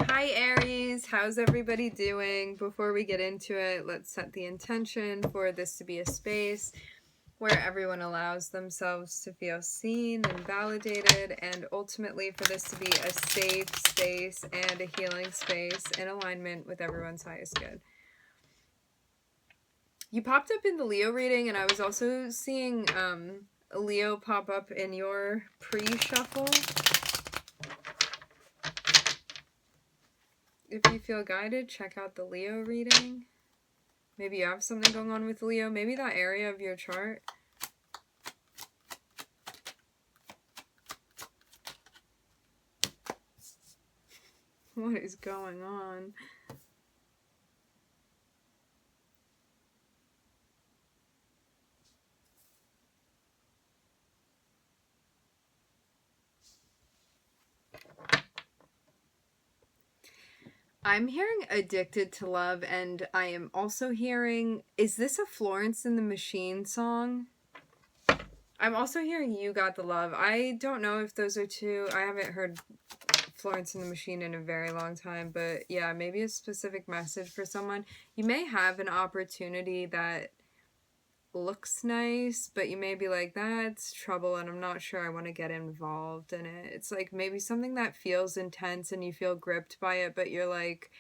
Hi Aries, how's everybody doing? Before we get into it, let's set the intention for this to be a space where everyone allows themselves to feel seen and validated, and ultimately for this to be a safe space and a healing space in alignment with everyone's highest good. You popped up in the Leo reading, and I was also seeing Leo pop up in your pre-shuffle. If you feel guided, check out the Leo reading. Maybe you have something going on with Leo. Maybe that area of your chart. What is going on? I'm hearing addicted to love, and I am also hearing, is this a Florence and the Machine song? I'm also hearing You Got the Love. I don't know if those are two. I haven't heard Florence and the Machine in a very long time, but yeah, maybe a specific message for someone. You may have an opportunity that looks nice, but you may be like, that's trouble and I'm not sure I want to get involved in it. It's like maybe something that feels intense and you feel gripped by it, but you're like,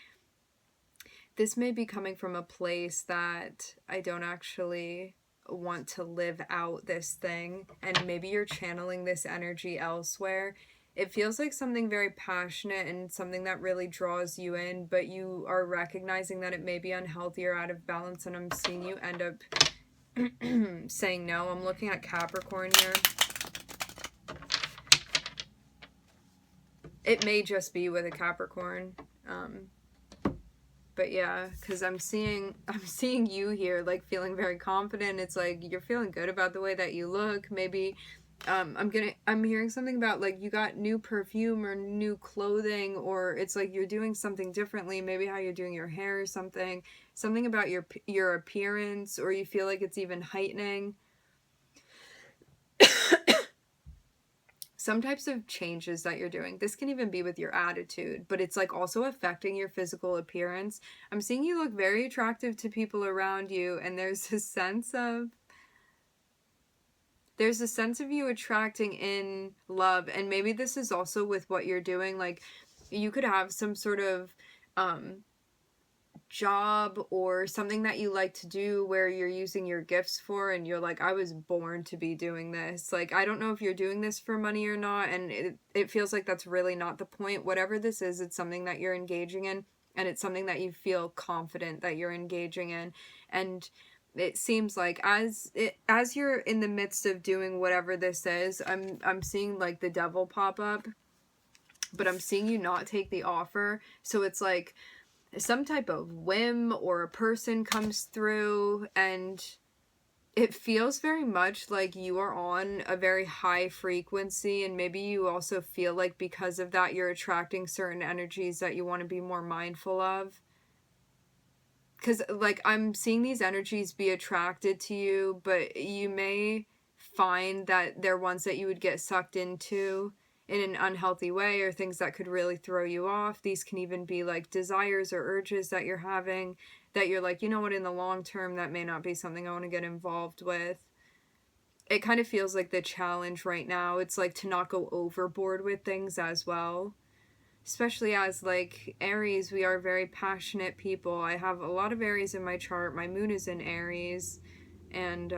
this may be coming from a place that I don't actually want to live out this thing, and maybe you're channeling this energy elsewhere. It feels like something very passionate and something that really draws you in, but you are recognizing that it may be unhealthy or out of balance, and I'm seeing you end up saying no. I'm looking at Capricorn here. It may just be with a Capricorn. But yeah, because I'm seeing you here like feeling very confident. It's like you're feeling good about the way that you look. Maybe I'm hearing something about like you got new perfume or new clothing, or it's like you're doing something differently, maybe how you're doing your hair or something about your appearance, or you feel like it's even heightening some types of changes that you're doing. This can even be with your attitude, but it's like also affecting your physical appearance. I'm seeing you look very attractive to people around you, and there's a sense of you attracting in love. And maybe this is also with what you're doing. Like you could have some sort of job or something that you like to do where you're using your gifts for, and you're like, I was born to be doing this. Like, I don't know if you're doing this for money or not, and it feels like that's really not the point. Whatever this is, it's something that you're engaging in, and it's something that you feel confident that you're engaging in. And it seems like as you're in the midst of doing whatever this is, I'm seeing like the devil pop up, but I'm seeing you not take the offer. So it's like some type of whim or a person comes through, and it feels very much like you are on a very high frequency, and maybe you also feel like because of that you're attracting certain energies that you want to be more mindful of. Because like I'm seeing these energies be attracted to you, but you may find that they're ones that you would get sucked into in an unhealthy way, or things that could really throw you off. These can even be like desires or urges that you're having that you're like, you know what, in the long term that may not be something I want to get involved with. It kind of feels like the challenge right now, it's like to not go overboard with things as well. Especially as like Aries, we are very passionate people. I have a lot of Aries in my chart. My moon is in Aries, and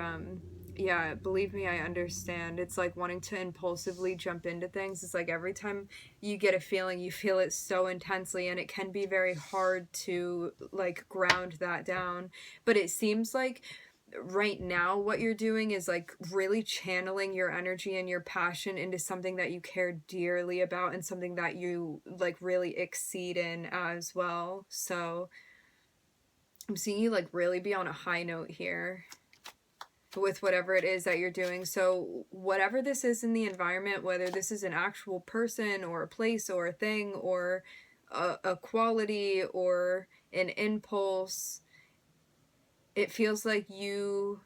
yeah, believe me, I understand. It's like wanting to impulsively jump into things. It's like every time you get a feeling, you feel it so intensely, and it can be very hard to like ground that down. But it seems like right now what you're doing is like really channeling your energy and your passion into something that you care dearly about, and something that you like really exceed in as well. So I'm seeing you like really be on a high note here with whatever it is that you're doing. So whatever this is in the environment, whether this is an actual person or a place or a thing or a quality or an impulse, it feels like you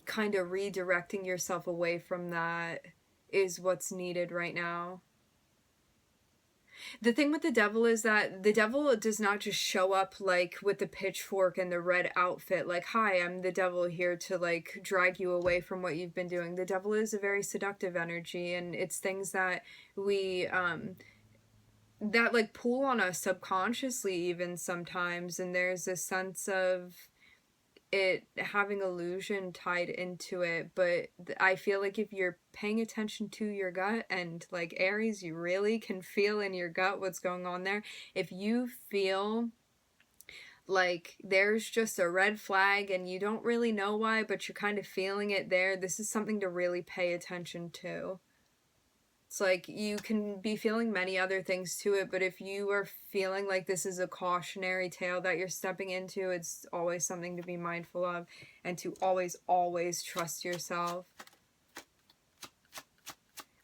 kind of redirecting yourself away from that is what's needed right now. The thing with the devil is that the devil does not just show up like with the pitchfork and the red outfit, like, hi, I'm the devil here to like drag you away from what you've been doing. The devil is a very seductive energy, and it's things that we that like pull on us subconsciously even sometimes, and there's a sense of it having illusion tied into it. But I feel like if you're paying attention to your gut, and like Aries, you really can feel in your gut what's going on there. If you feel like there's just a red flag and you don't really know why, but you're kind of feeling it there, this is something to really pay attention to. It's like you can be feeling many other things to it, but if you are feeling like this is a cautionary tale that you're stepping into, it's always something to be mindful of, and to always, always trust yourself.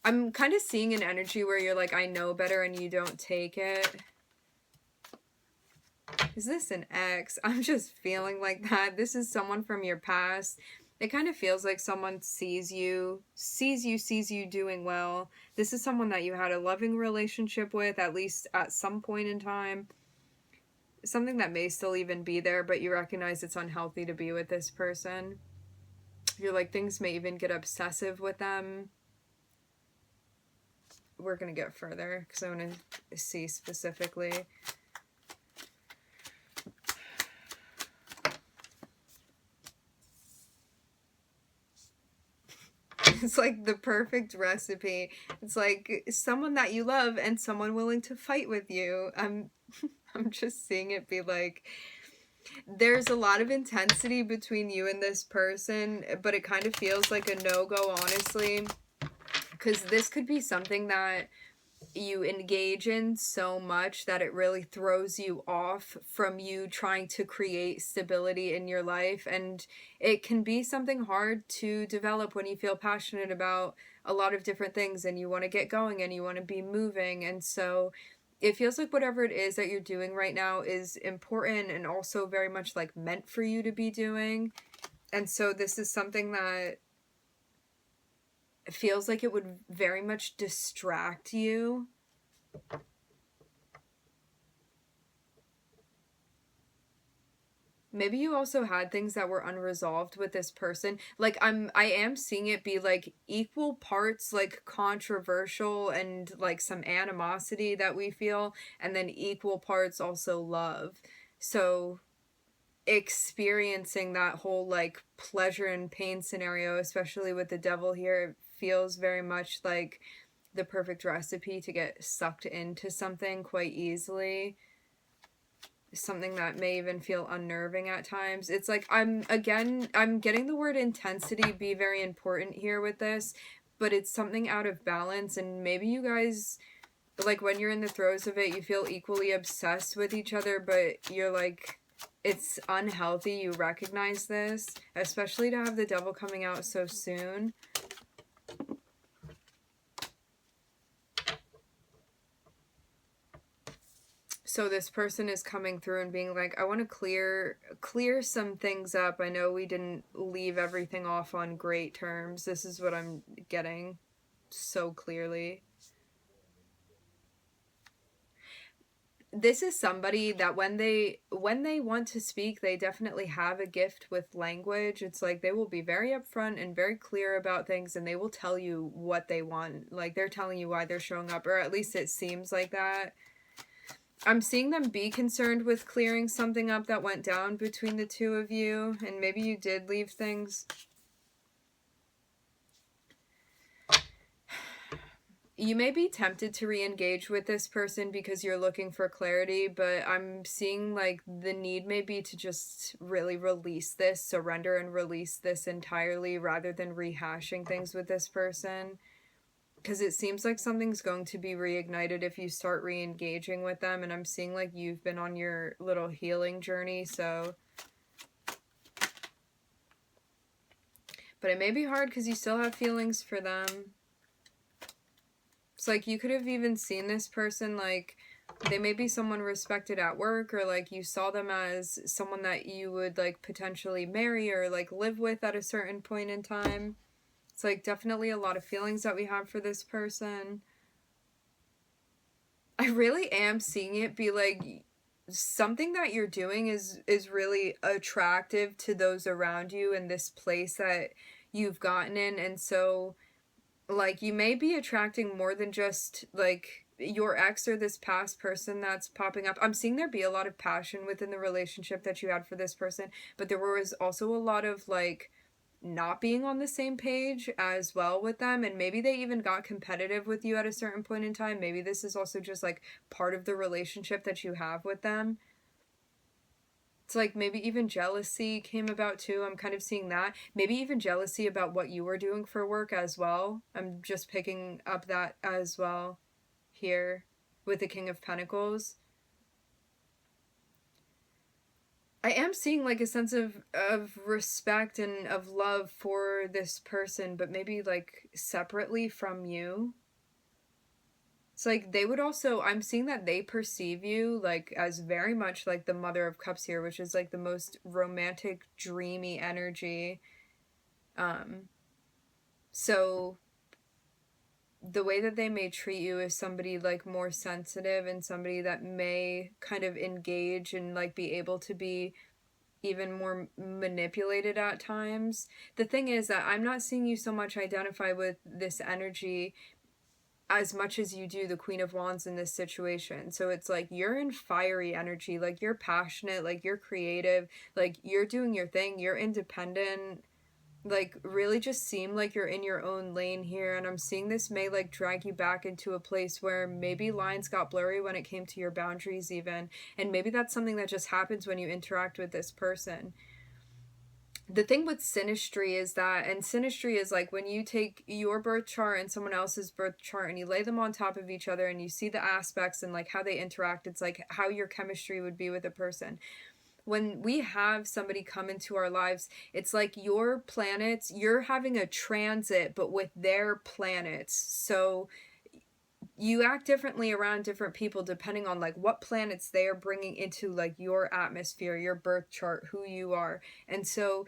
I'm kind of seeing an energy where you're like, I know better, and you don't take it. Is this an ex? I'm just feeling like that. This is someone from your past. It kind of feels like someone sees you doing well. This is someone that you had a loving relationship with, at least at some point in time. Something that may still even be there, but you recognize it's unhealthy to be with this person. You're like, things may even get obsessive with them. We're going to get further because I want to see specifically. It's like the perfect recipe. It's like someone that you love and someone willing to fight with you. I'm just seeing it be like, there's a lot of intensity between you and this person, but it kind of feels like a no-go, honestly, because this could be something that you engage in so much that it really throws you off from you trying to create stability in your life. And it can be something hard to develop when you feel passionate about a lot of different things and you want to get going and you want to be moving. And so it feels like whatever it is that you're doing right now is important and also very much like meant for you to be doing. And so this is something that feels like it would very much distract you. Maybe you also had things that were unresolved with this person. Like I am seeing it be like equal parts like controversial and like some animosity that we feel, and then equal parts also love. So experiencing that whole like pleasure and pain scenario, especially with the devil here, feels very much like the perfect recipe to get sucked into something quite easily. Something that may even feel unnerving at times. It's like I'm getting the word intensity be very important here with this, but it's something out of balance. And maybe you guys, like when you're in the throes of it, you feel equally obsessed with each other, but you're like, it's unhealthy. You recognize this, especially to have the devil coming out so soon. So this person is coming through and being like, I want to clear some things up. I know we didn't leave everything off on great terms. This is what I'm getting so clearly. This is somebody that when they want to speak, they definitely have a gift with language. It's like they will be very upfront and very clear about things, and they will tell you what they want. Like they're telling you why they're showing up, or at least it seems like that. I'm seeing them be concerned with clearing something up that went down between the two of you, and maybe you did leave things. You may be tempted to re-engage with this person because you're looking for clarity, but I'm seeing like the need may be to just really release this, surrender and release this entirely rather than rehashing things with this person. Because it seems like something's going to be reignited if you start re-engaging with them, and I'm seeing like you've been on your little healing journey, so. But it may be hard because you still have feelings for them. It's like you could have even seen this person, like, they may be someone respected at work, or like you saw them as someone that you would like potentially marry or like live with at a certain point in time. It's like definitely a lot of feelings that we have for this person. I I really am seeing it be like something that you're doing is really attractive to those around you in this place that you've gotten in. And so like you may be attracting more than just like your ex or this past person that's popping up. I'm seeing there be a lot of passion within the relationship that you had for this person, but there was also a lot of like not being on the same page as well with them, and maybe they even got competitive with you at a certain point in time. Maybe this is also just like part of the relationship that you have with them. It's like maybe even jealousy came about too. I'm kind of seeing that. Maybe even jealousy about what you were doing for work as well. I'm just picking up that as well here with the King of Pentacles. I am seeing like a sense of respect and of love for this person, but maybe like separately from you. It's like they would also, I'm seeing that they perceive you like as very much like the Mother of Cups here, which is like the most romantic, dreamy energy. So the way that they may treat you is somebody like more sensitive and somebody that may kind of engage and like be able to be even more manipulated at times. The thing is that I'm not seeing you so much identify with this energy as much as you do the Queen of Wands in this situation. So it's like you're in fiery energy, like you're passionate, like you're creative, like you're doing your thing, you're independent, like really just seem like you're in your own lane here. And I'm seeing this may like drag you back into a place where maybe lines got blurry when it came to your boundaries even, and maybe that's something that just happens when you interact with this person. The thing with synastry is that, and synastry is like when you take your birth chart and someone else's birth chart and you lay them on top of each other and you see the aspects and like how they interact, it's like how your chemistry would be with a person. When we have somebody come into our lives, it's like your planets, you're having a transit but with their planets. So you act differently around different people depending on like what planets they are bringing into like your atmosphere, your birth chart, who you are. And so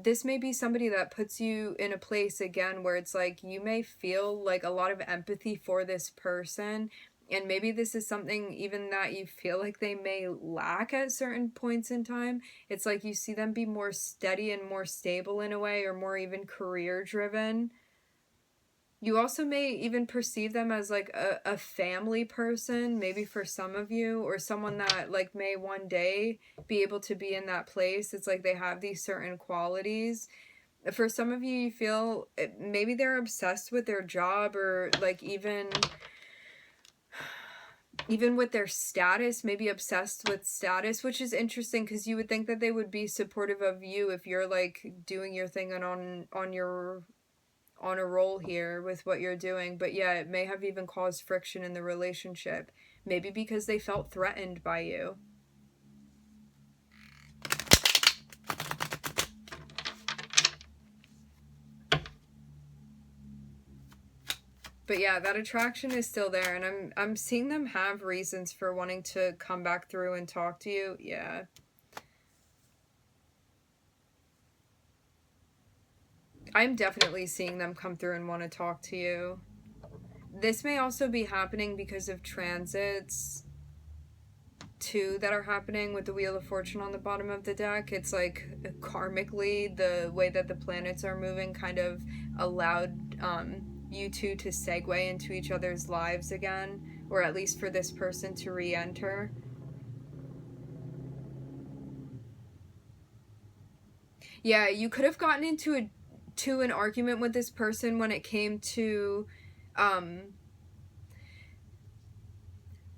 this may be somebody that puts you in a place again where it's like you may feel like a lot of empathy for this person, and maybe this is something even that you feel like they may lack at certain points in time. It's like you see them be more steady and more stable in a way, or more even career driven. You also may even perceive them as like a family person, maybe for some of you, or someone that like may one day be able to be in that place. It's like they have these certain qualities. For some of you, you feel maybe they're obsessed with their job, or like even with their status, maybe obsessed with status, which is interesting because you would think that they would be supportive of you if you're like doing your thing and on a roll here with what you're doing. But yeah, it may have even caused friction in the relationship, maybe because they felt threatened by you. But yeah, that attraction is still there, and I'm seeing them have reasons for wanting to come back through and talk to you. Yeah. I'm definitely seeing them come through and want to talk to you. This may also be happening because of transits too that are happening with the Wheel of Fortune on the bottom of the deck. It's like karmically, the way that the planets are moving kind of allowed you two to segue into each other's lives again, or at least for this person to re-enter. Yeah, you could have gotten into an argument with this person when it came to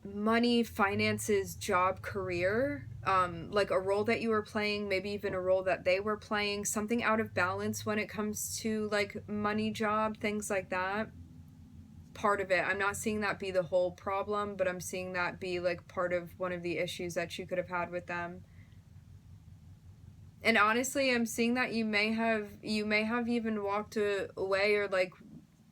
money, finances, job, career, like a role that you were playing, maybe even a role that they were playing, something out of balance when it comes to like money, job, things like that. Part of it. I'm not seeing that be the whole problem, but I'm seeing that be like part of one of the issues that you could have had with them. And honestly, I'm seeing that you may have even walked away or like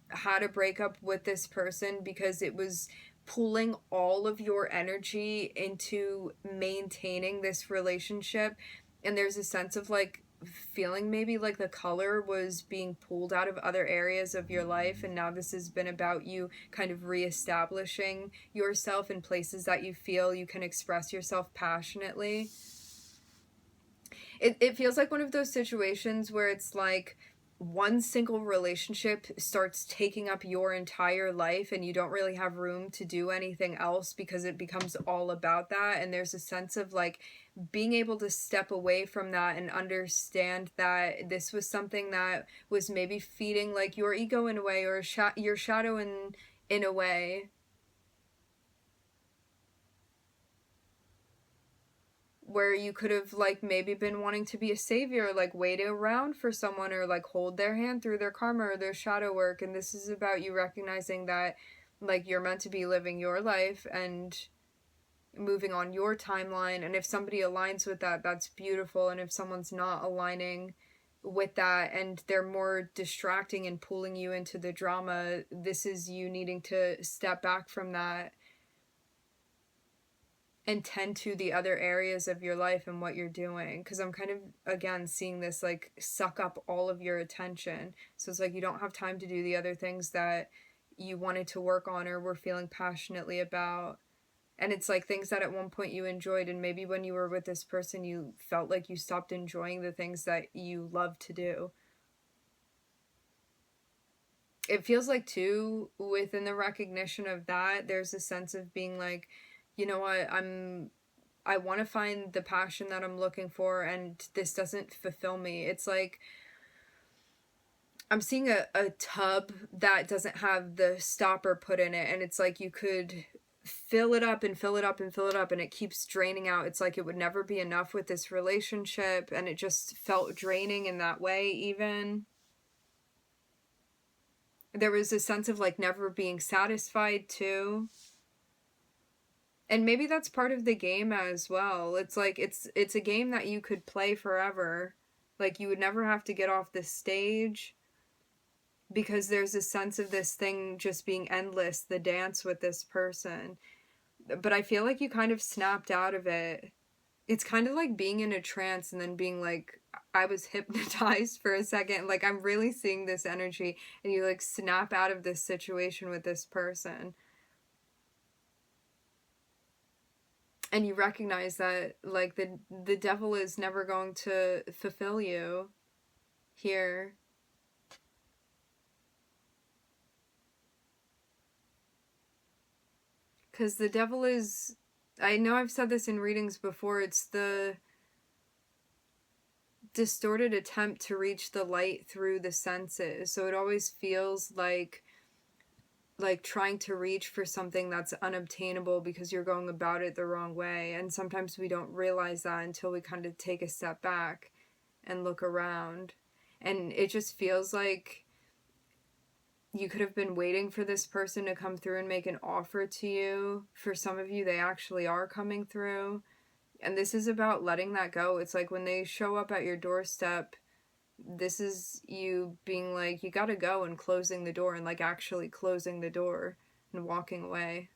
had a breakup with this person because it was pulling all of your energy into maintaining this relationship. And there's a sense of like feeling maybe like the color was being pulled out of other areas of your life, and now this has been about you kind of reestablishing yourself in places that you feel you can express yourself passionately. It feels like one of those situations where it's like one single relationship starts taking up your entire life and you don't really have room to do anything else because it becomes all about that. And there's a sense of like being able to step away from that and understand that this was something that was maybe feeding like your ego in a way, or your shadow in a way, where you could have like maybe been wanting to be a savior, like waiting around for someone, or like hold their hand through their karma or their shadow work. And this is about you recognizing that like you're meant to be living your life and moving on your timeline. And if somebody aligns with that, that's beautiful. And if someone's not aligning with that and they're more distracting and pulling you into the drama, this is you needing to step back from that and tend to the other areas of your life and what you're doing. Because I'm kind of, again, seeing this like suck up all of your attention. So it's like you don't have time to do the other things that you wanted to work on or were feeling passionately about. And it's like things that at one point you enjoyed, and maybe when you were with this person you felt like you stopped enjoying the things that you love to do. It feels like too, within the recognition of that, there's a sense of being like, you know what, I want to find the passion that I'm looking for, and this doesn't fulfill me. It's like I'm seeing a tub that doesn't have the stopper put in it, and it's like you could fill it up and fill it up and fill it up, and it keeps draining out. It's like it would never be enough with this relationship, and it just felt draining in that way. Even there was a sense of like never being satisfied too. And maybe that's part of the game as well. It's like it's a game that you could play forever. Like you would never have to get off the stage, because there's a sense of this thing just being endless, the dance with this person. But I feel like you kind of snapped out of it. It's kind of like being in a trance and then being like, I was hypnotized for a second. Like I'm really seeing this energy, and you like snap out of this situation with this person. And you recognize that like the devil is never going to fulfill you here. Because the devil is, I know I've said this in readings before, it's the distorted attempt to reach the light through the senses. So it always feels like trying to reach for something that's unobtainable because you're going about it the wrong way. And sometimes we don't realize that until we kind of take a step back and look around. And it just feels like you could have been waiting for this person to come through and make an offer to you. For some of you, they actually are coming through. And this is about letting that go. It's like when they show up at your doorstep, this is you being like, you gotta go, and closing the door, and like actually closing the door and walking away.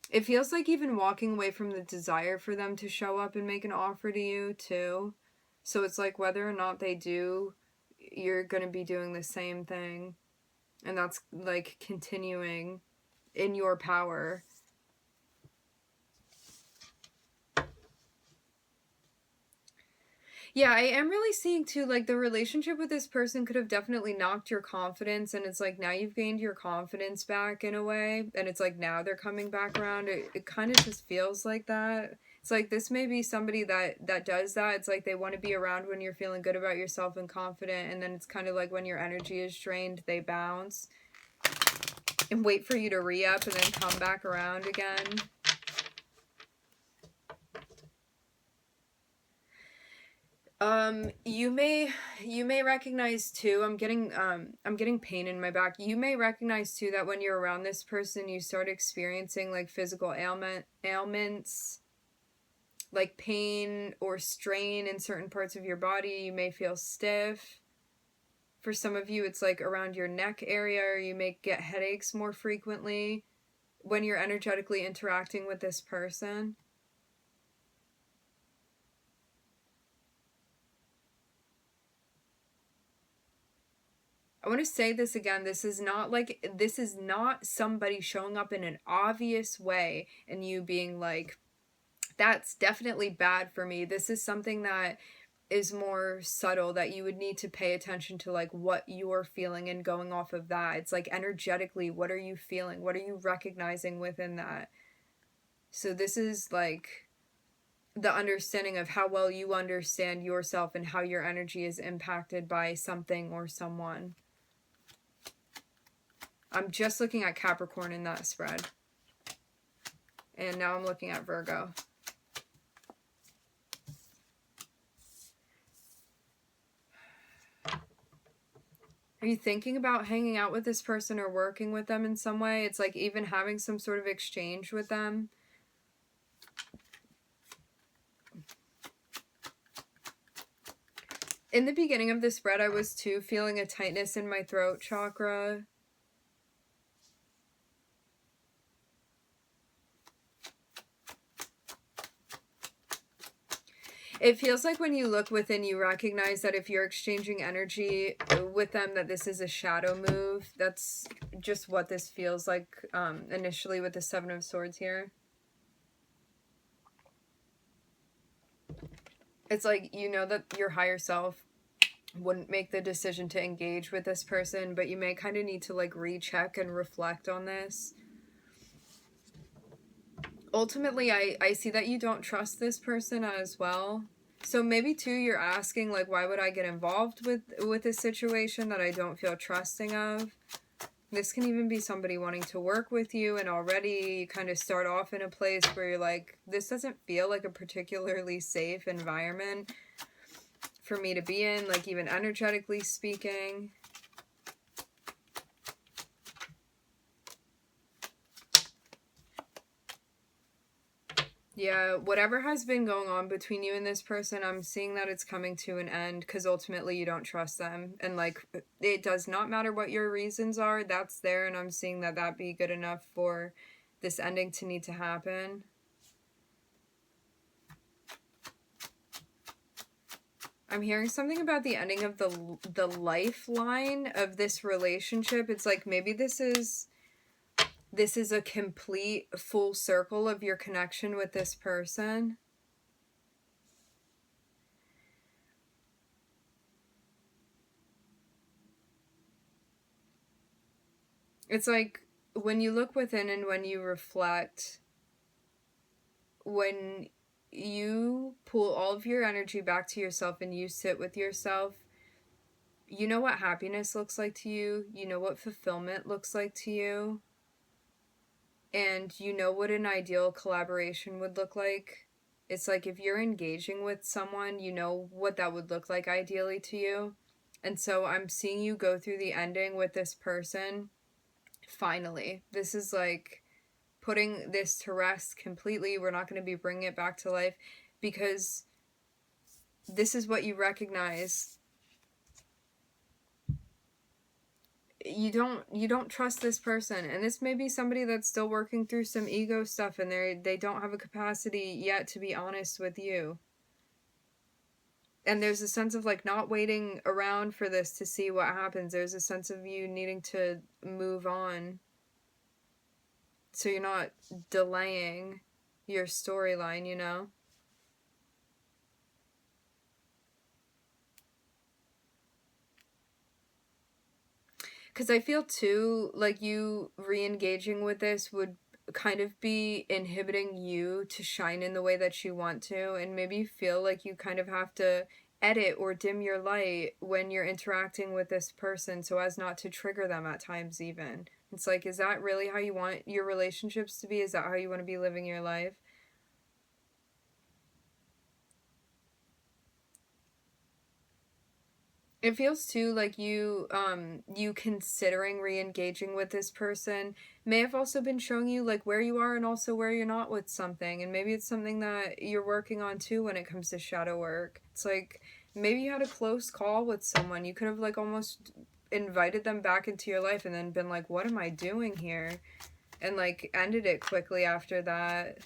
It feels like even walking away from the desire for them to show up and make an offer to you too. So it's like whether or not they do, you're gonna be doing the same thing. And that's like continuing in your power. Yeah, I am really seeing too, like the relationship with this person could have definitely knocked your confidence, and it's like now you've gained your confidence back in a way, and it's like now they're coming back around. It kind of just feels like that. It's like this may be somebody that does that. It's like they want to be around when you're feeling good about yourself and confident, and then it's kind of like when your energy is drained, they bounce and wait for you to re-up and then come back around again. You may recognize too, I'm getting pain in my back. You may recognize too that when you're around this person, you start experiencing like physical ailments, like pain or strain in certain parts of your body. You may feel stiff. For some of you, it's like around your neck area, or you may get headaches more frequently when you're energetically interacting with this person. I want to say this again. This is not somebody showing up in an obvious way and you being like, that's definitely bad for me. This is something that is more subtle, that you would need to pay attention to, like what you're feeling and going off of that. It's like energetically, what are you feeling? What are you recognizing within that? So this is like the understanding of how well you understand yourself and how your energy is impacted by something or someone. I'm just looking at Capricorn in that spread. And now I'm looking at Virgo. Are you thinking about hanging out with this person or working with them in some way? It's like even having some sort of exchange with them. In the beginning of this spread, I was too feeling a tightness in my throat chakra. It feels like when you look within, you recognize that if you're exchanging energy with them, that this is a shadow move. That's just what this feels like initially with the Seven of Swords here. It's like, you know that your higher self wouldn't make the decision to engage with this person, but you may kind of need to like recheck and reflect on this. Ultimately, I see that you don't trust this person as well. So maybe too, you're asking like, why would I get involved with a situation that I don't feel trusting of? This can even be somebody wanting to work with you and already you kind of start off in a place where you're like, this doesn't feel like a particularly safe environment for me to be in, like even energetically speaking. Yeah, whatever has been going on between you and this person, I'm seeing that it's coming to an end because ultimately you don't trust them. And like, it does not matter what your reasons are, that's there. And I'm seeing that that be good enough for this ending to need to happen. I'm hearing something about the ending of the lifeline of this relationship. It's like maybe this is a complete full circle of your connection with this person. It's like when you look within and when you reflect, when you pull all of your energy back to yourself and you sit with yourself, you know what happiness looks like to you. You know what fulfillment looks like to you. And you know what an ideal collaboration would look like. It's like if you're engaging with someone, you know what that would look like ideally to you. And so I'm seeing you go through the ending with this person. Finally, this is like putting this to rest completely. We're not going to be bringing it back to life because this is what you recognize. You don't trust this person, and this may be somebody that's still working through some ego stuff and they don't have a capacity yet to be honest with you. And there's a sense of like not waiting around for this to see what happens. There's a sense of you needing to move on. So you're not delaying your storyline, you know? Because I feel too, like you re-engaging with this would kind of be inhibiting you to shine in the way that you want to, and maybe you feel like you kind of have to edit or dim your light when you're interacting with this person so as not to trigger them at times even. It's like, is that really how you want your relationships to be? Is that how you want to be living your life? It feels too like you considering re-engaging with this person may have also been showing you like where you are and also where you're not with something, and maybe it's something that you're working on too when it comes to shadow work. It's like maybe you had a close call with someone. You could have like almost invited them back into your life and then been like, what am I doing here? And like ended it quickly after that.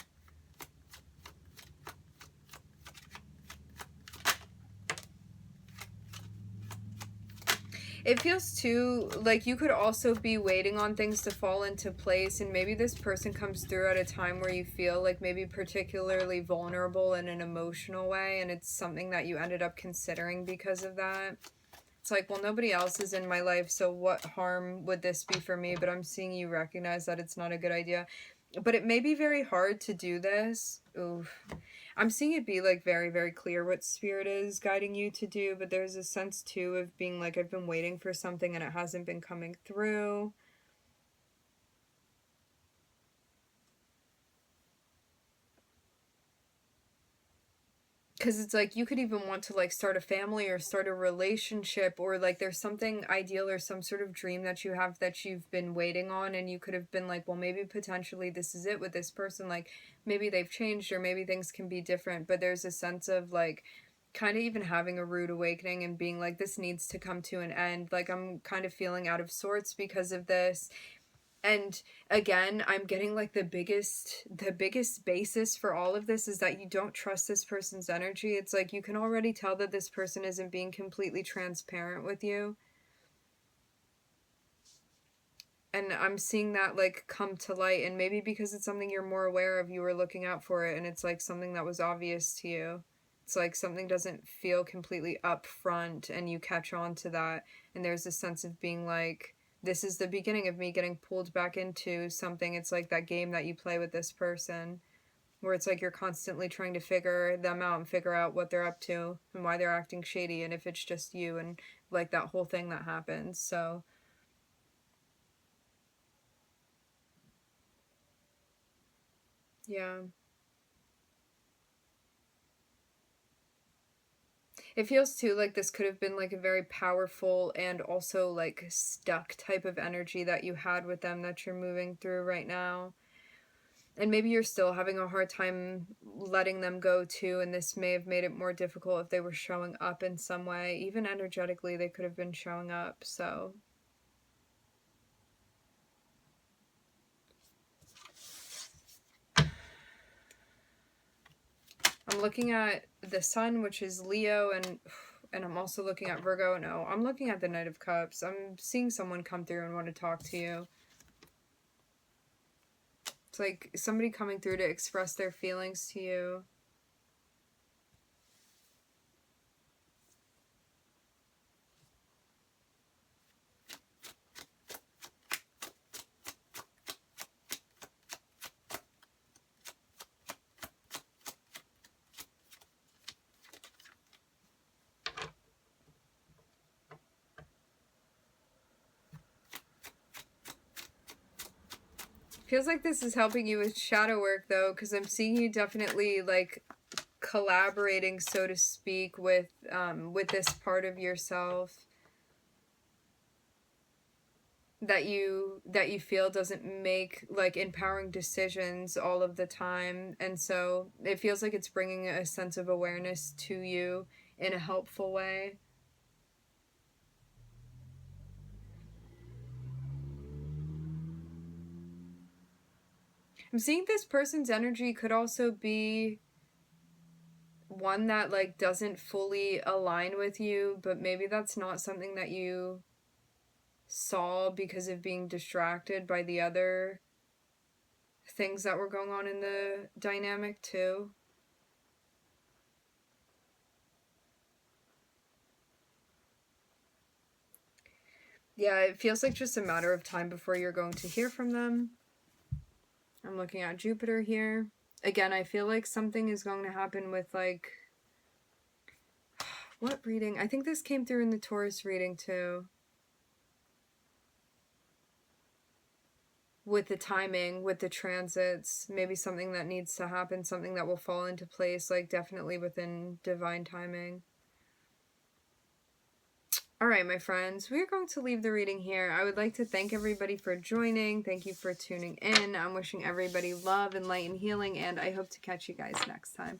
It feels too like you could also be waiting on things to fall into place, and maybe this person comes through at a time where you feel like maybe particularly vulnerable in an emotional way, and it's something that you ended up considering because of that. It's like, well, nobody else is in my life, so what harm would this be for me? But I'm seeing you recognize that it's not a good idea. But it may be very hard to do this. Oof. I'm seeing it be like very, very clear what spirit is guiding you to do, but there's a sense too of being like, I've been waiting for something and it hasn't been coming through. Because it's like you could even want to like start a family or start a relationship, or like there's something ideal or some sort of dream that you have that you've been waiting on, and you could have been like, well, maybe potentially this is it with this person, like maybe they've changed or maybe things can be different. But there's a sense of like kind of even having a rude awakening and being like, this needs to come to an end. Like I'm kind of feeling out of sorts because of this. And again, I'm getting like the biggest basis for all of this is that you don't trust this person's energy. It's like you can already tell that this person isn't being completely transparent with you. And I'm seeing that like come to light, and maybe because it's something you're more aware of, you were looking out for it, and it's like something that was obvious to you. It's like something doesn't feel completely upfront and you catch on to that, and there's a sense of being like, this is the beginning of me getting pulled back into something. It's like that game that you play with this person where it's like you're constantly trying to figure them out and figure out what they're up to and why they're acting shady, and if it's just you, and like that whole thing that happens. So yeah. It feels too like this could have been like a very powerful and also like stuck type of energy that you had with them that you're moving through right now. And maybe you're still having a hard time letting them go too, and this may have made it more difficult if they were showing up in some way. Even energetically, they could have been showing up, so. I'm looking at the sun, which is Leo, and I'm also looking at Virgo. No, I'm looking at the Knight of Cups. I'm seeing someone come through and want to talk to you. It's like somebody coming through to express their feelings to you. Feels like this is helping you with shadow work though, because I'm seeing you definitely like collaborating, so to speak, with this part of yourself that you feel doesn't make like empowering decisions all of the time, and so it feels like it's bringing a sense of awareness to you in a helpful way. I'm seeing this person's energy could also be one that like doesn't fully align with you, but maybe that's not something that you saw because of being distracted by the other things that were going on in the dynamic too. Yeah, it feels like just a matter of time before you're going to hear from them. I'm looking at Jupiter here. Again, I feel like something is going to happen with like what reading? I think this came through in the Taurus reading too. With the timing, with the transits, maybe something that needs to happen, something that will fall into place, like definitely within divine timing. All right, my friends, we're going to leave the reading here. I would like to thank everybody for joining. Thank you for tuning in. I'm wishing everybody love and light and healing, and I hope to catch you guys next time.